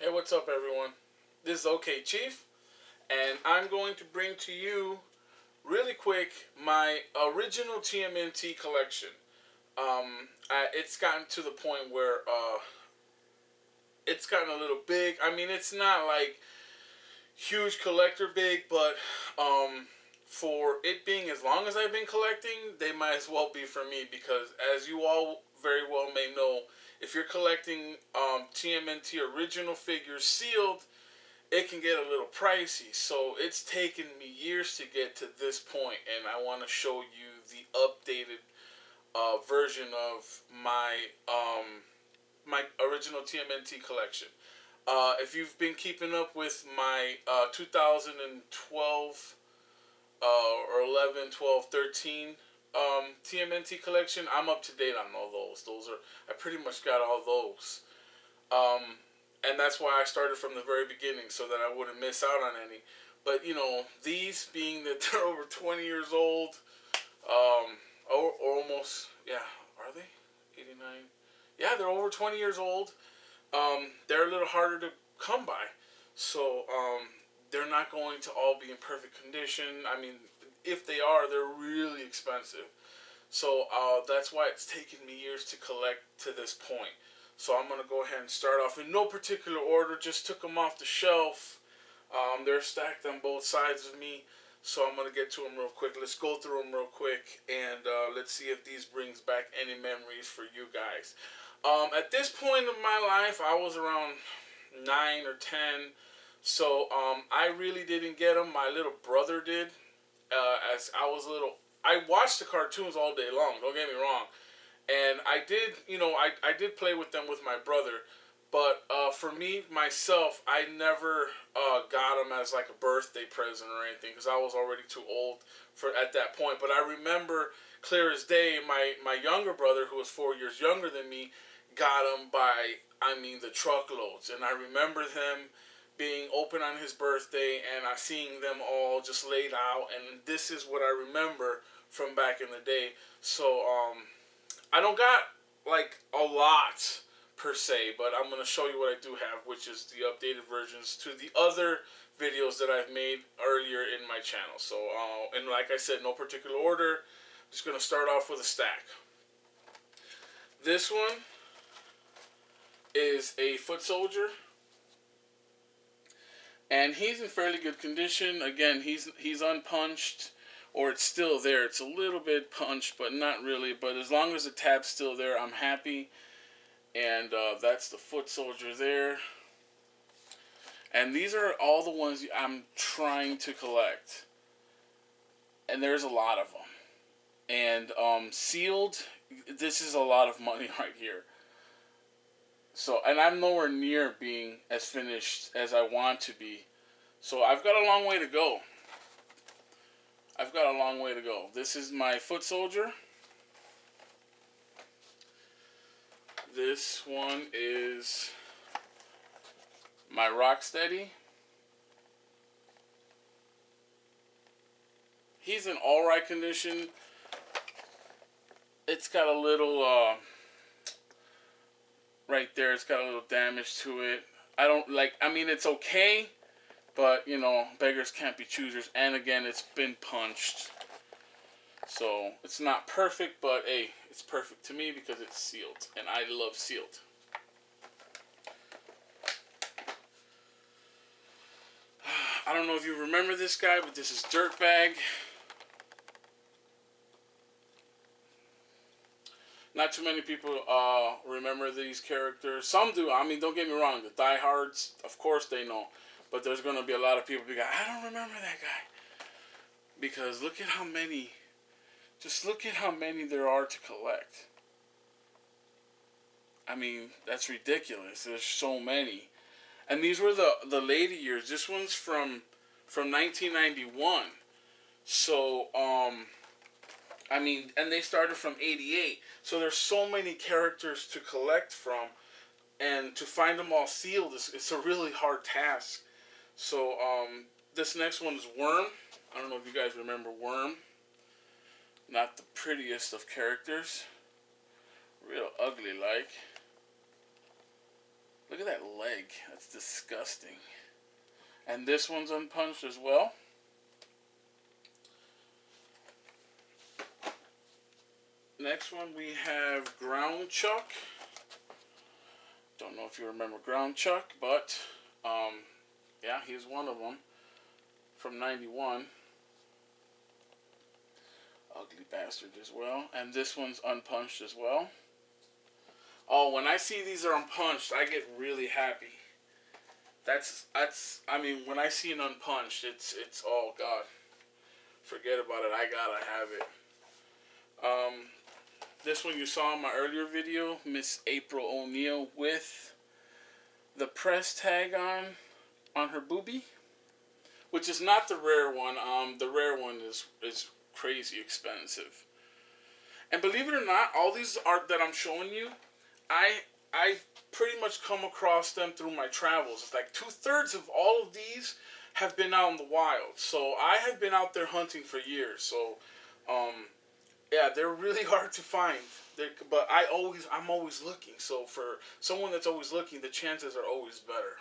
Hey, what's up, everyone? This is Okchief, and I'm going to bring to you, really quick, my original TMNT collection. It's gotten to the point where it's gotten a little big. I mean, it's not like huge collector big, but for it being as long as I've been collecting, they might as well be for me because, as you all very well may know, if you're collecting TMNT original figures sealed, it can get a little pricey. So it's taken me years to get to this point, and I want to show you the updated version of my original TMNT collection. If you've been keeping up with my 2012 or 11, 12, 13 TMNT collection, I'm up to date on all those. I pretty much got all those. Um, and that's why I started from the very beginning so that I wouldn't miss out on any. But these being that they're over 20 years old, or almost, yeah, are they 89? Yeah, they're over 20 years old. They're a little harder to come by, so they're not going to all be in perfect condition. I mean, if they are, they're really expensive. So that's why it's taken me years to collect to this point. So I'm going to go ahead and start off in no particular order. Just took them off the shelf. They're stacked on both sides of me. So I'm going to get to them real quick. Let's go through them real quick. And let's see if these brings back any memories for you guys. At this point in my life, I was around 9 or 10. So I really didn't get them. My little brother did. As I was little, I watched the cartoons all day long. Don't get me wrong, and I did, I did play with them with my brother. But for me myself, I never got them as like a birthday present or anything because I was already too old for at that point. But I remember clear as day, my younger brother, who was 4 years younger than me, got them by, I mean, the truckloads, and I remember them being open on his birthday and I seeing them all just laid out, and this is what I remember from back in the day. So I don't got like a lot per se, but I'm going to show you what I do have, which is the updated versions to the other videos that I've made earlier in my channel. So and like I said, no particular order. Just going to start off with a stack. This one is a foot soldier, and he's in fairly good condition. Again, he's unpunched, or it's still there. It's a little bit punched, but not really. But as long as the tab's still there, I'm happy. And that's the foot soldier there. And these are all the ones I'm trying to collect, and there's a lot of them. And sealed, this is a lot of money right here. So, and I'm nowhere near being as finished as I want to be. So I've got a long way to go. I've got a long way to go. This is my foot soldier. This one is my Rocksteady. He's in alright condition. It's got a little, right there, it's got a little damage to it. I mean, it's okay, but, beggars can't be choosers. And again, it's been punched. So, it's not perfect, but hey, it's perfect to me because it's sealed. And I love sealed. I don't know if you remember this guy, but this is Dirtbag. Not too many people remember these characters. Some do. I mean, don't get me wrong. The diehards, of course, they know. But there's going to be a lot of people who go, I don't remember that guy. Because look at how many. Just look at how many there are to collect. I mean, that's ridiculous. There's so many. And these were the later years. This one's from 1991. So, I mean, and they started from 88. So there's so many characters to collect from. And to find them all sealed, it's a really hard task. So, this next one is Worm. I don't know if you guys remember Worm. Not the prettiest of characters. Real ugly like. Look at that leg. That's disgusting. And this one's unpunched as well. Next one we have Ground Chuck. Don't know if you remember Ground Chuck, but yeah, he's one of them from 91. Ugly bastard as well. And this one's unpunched as well. Oh, when I see these are unpunched, I get really happy. That's I mean, when I see an unpunched, it's oh god. Forget about it. I gotta have it. This one you saw in my earlier video, Miss April O'Neil with the press tag on her boobie, which is not the rare one. The rare one is crazy expensive. And believe it or not, all these art that I'm showing you, I pretty much come across them through my travels. It's like 2/3 of all of these have been out in the wild. So I have been out there hunting for years. So yeah, they're really hard to find. But I'm always looking. So for someone that's always looking, the chances are always better.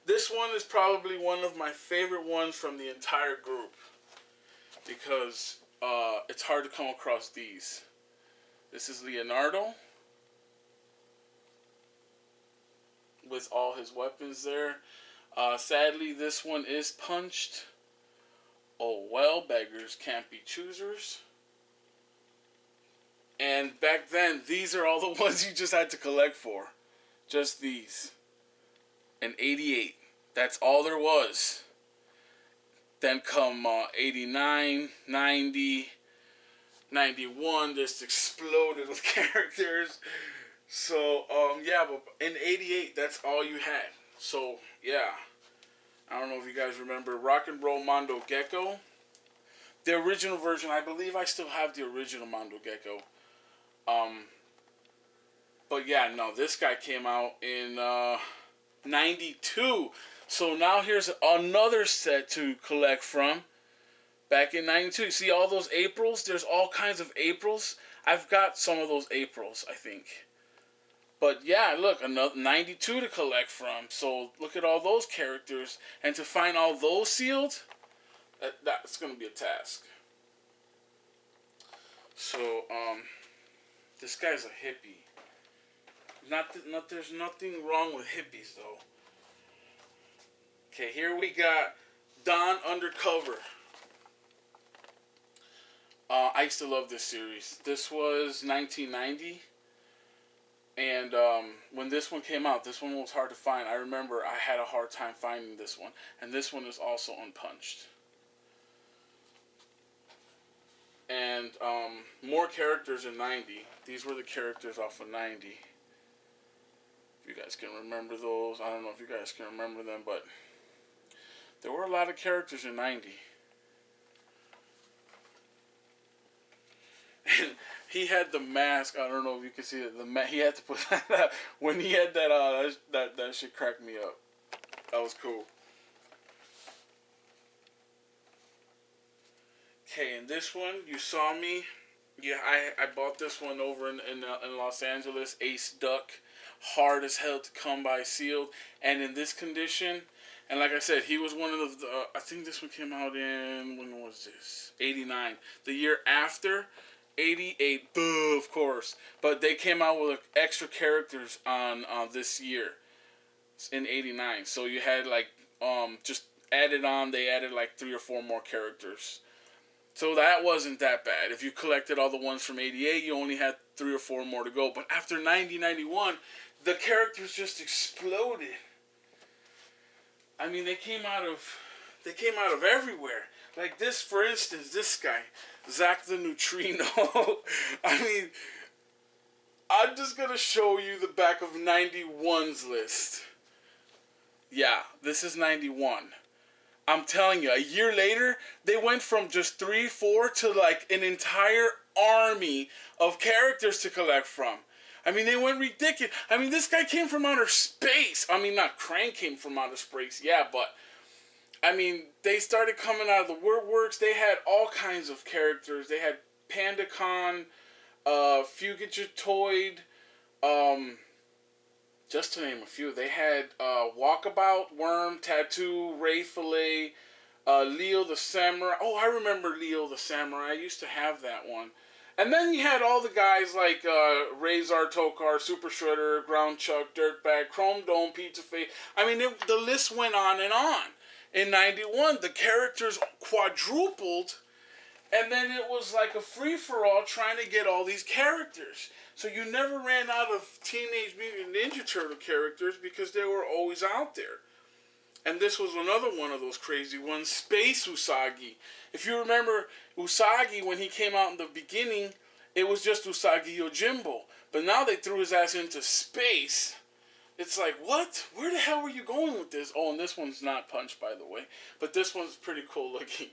This one is probably one of my favorite ones from the entire group, because it's hard to come across these. This is Leonardo with all his weapons there. Sadly, this one is punched. Oh well, beggars can't be choosers. And back then, these are all the ones you just had to collect for. Just these. And 88. That's all there was. Then come 89, 90, 91, just exploded with characters. So, yeah, but in 88, that's all you had. So, yeah. I don't know if you guys remember Rock and Roll Mondo Gecko. The original version, I believe I still have the original Mondo Gecko. But yeah, no, this guy came out in 92. So now here's another set to collect from. Back in 92. You see all those Aprils? There's all kinds of Aprils. I've got some of those Aprils, I think. But yeah, look, another 92 to collect from. So look at all those characters. And to find all those sealed, that's going to be a task. So, this guy's a hippie. There's nothing wrong with hippies, though. Okay, here we got Don Undercover. I used to love this series. This was 1990. And when this one came out, this one was hard to find. I remember I had a hard time finding this one. And this one is also unpunched. And more characters in 90. These were the characters off of 90. If you guys can remember those. I don't know if you guys can remember them, but there were a lot of characters in 90. And he had the mask. I don't know if you can see it. He had to put that when he had that. That shit cracked me up. That was cool. Okay, and this one you saw me. Yeah, I bought this one over in Los Angeles. Ace Duck, hard as hell to come by, sealed, and in this condition. And like I said, he was one of the. I think this one came out in, when was this? 89. The year after. 88, boo, of course. But they came out with extra characters on this year. In 89. So you had like, just added on, they added like 3 or 4 more characters. So that wasn't that bad. If you collected all the ones from 88, you only had 3 or 4 more to go. But after 90, 91, the characters just exploded. I mean, they came out of everywhere. Like this, for instance, this guy, Zach the Neutrino. I mean, I'm just going to show you the back of 91's list. Yeah, this is 91. I'm telling you, a year later, they went from just 3, 4 to like an entire army of characters to collect from. I mean, they went ridiculous. I mean, this guy came from outer space. I mean, not Krang came from outer space, yeah, but I mean, they started coming out of the woodworks. They had all kinds of characters. They had Pandacon, Fugitoid, just to name a few. They had Walkabout, Worm, Tattoo, Ray Fillet, Leo the Samurai. Oh, I remember Leo the Samurai. I used to have that one. And then you had all the guys like Razor, Tokar, Super Shredder, Ground Chuck, Dirtbag, Chrome Dome, Pizza Face. I mean, the list went on and on. In 91, the characters quadrupled, and then it was like a free-for-all trying to get all these characters. So you never ran out of Teenage Mutant Ninja Turtle characters because they were always out there. And this was another one of those crazy ones, Space Usagi. If you remember Usagi, when he came out in the beginning, it was just Usagi Yojimbo. But now they threw his ass into space. It's like, what? Where the hell were you going with this? Oh, and this one's not punched, by the way. But this one's pretty cool looking.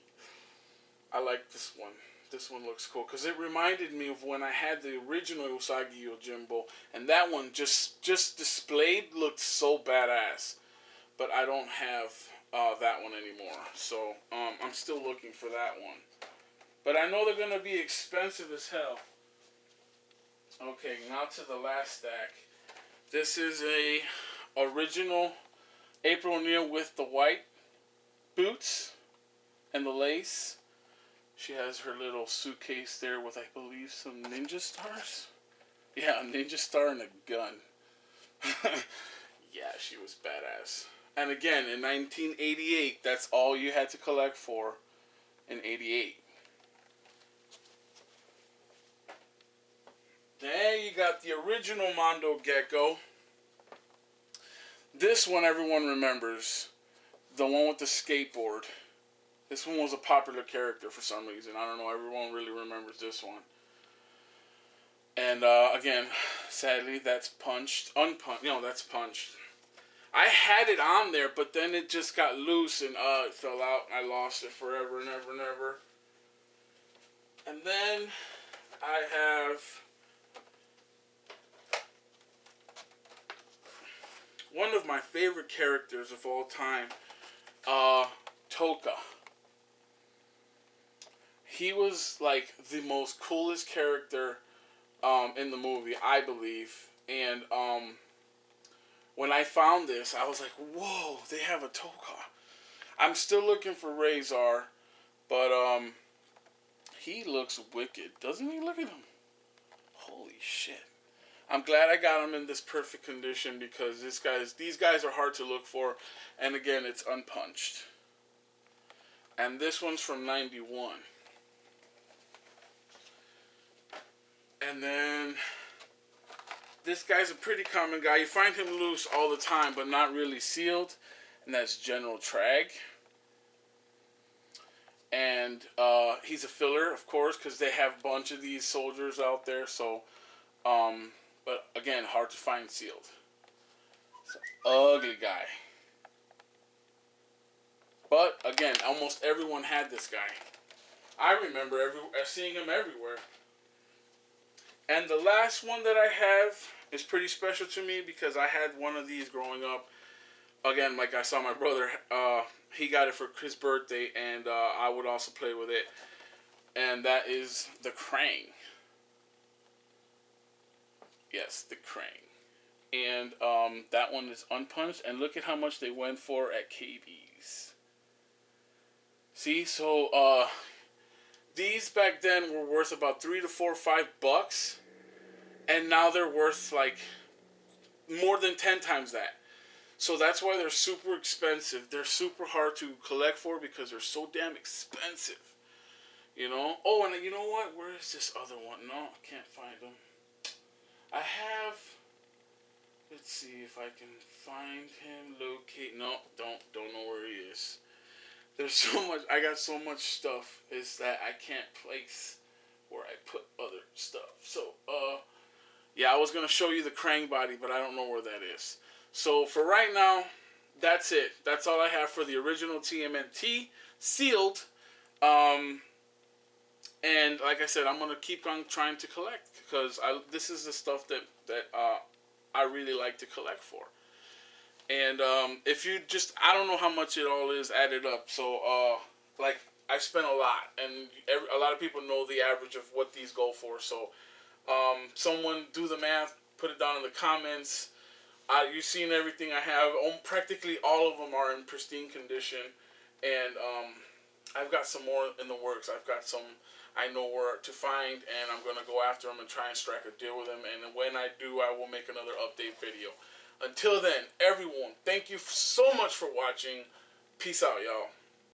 I like this one. This one looks cool because it reminded me of when I had the original Usagi Yojimbo. And that one just displayed looked so badass. But I don't have that one anymore. So I'm still looking for that one. But I know they're going to be expensive as hell. Okay, now to the last stack. This is a original April O'Neil with the white boots and the lace. She has her little suitcase there with, I believe, some ninja stars. Yeah, a ninja star and a gun. Yeah, she was badass. And again, in 1988, that's all you had to collect for in 88. Then you got the original Mondo Gecko. This one everyone remembers. The one with the skateboard. This one was a popular character for some reason. I don't know, everyone really remembers this one. And again, sadly, that's punched. Unpunched. No, that's punched. I had it on there, but then it just got loose and it fell out. I lost it forever and ever and ever. And then I have one of my favorite characters of all time, Toka. He was like the most coolest character in the movie, I believe. And when I found this, I was like, whoa, they have a Toka. I'm still looking for Razor, but he looks wicked. Doesn't he? Look at him. Holy shit. I'm glad I got him in this perfect condition because these guys are hard to look for. And again, it's unpunched. And this one's from 91. And then this guy's a pretty common guy. You find him loose all the time, but not really sealed. And that's General Trag. And he's a filler, of course, because they have a bunch of these soldiers out there. So, but again, hard to find sealed. It's an ugly guy. But again, almost everyone had this guy. I remember seeing him everywhere. And the last one that I have is pretty special to me because I had one of these growing up. Again, like I saw my brother, he got it for his birthday, and I would also play with it. And that is the Krang. Yes, the Krang. And that one is unpunched, and look at how much they went for at KB's. See, so these back then were worth about $3 to $4 or $5, and now they're worth like more than 10 times that. So that's why they're super expensive. They're super hard to collect for because they're so damn expensive. You know? Oh, and you know what? Where is this other one? No, I can't find them. I have... Let's see if I can find him, locate... No, don't know where he is. There's so much... I got so much stuff. Is that I can't place where I put other stuff. So, yeah, I was going to show you the Krang body, but I don't know where that is. So, for right now, that's it. That's all I have for the original TMNT. Sealed. And, like I said, I'm going to keep on trying to collect. Because this is the stuff that I really like to collect for. And if you just... I don't know how much it all is added up. So, like, I've spent a lot. And a lot of people know the average of what these go for. So, someone do the math. Put it down in the comments. You've seen everything I have. Practically all of them are in pristine condition, and I've got some more in the works. I've got some I know where to find, and I'm gonna go after them and try and strike a deal with them. And when I do, I will make another update video. Until then, everyone, thank you so much for watching. Peace out, y'all.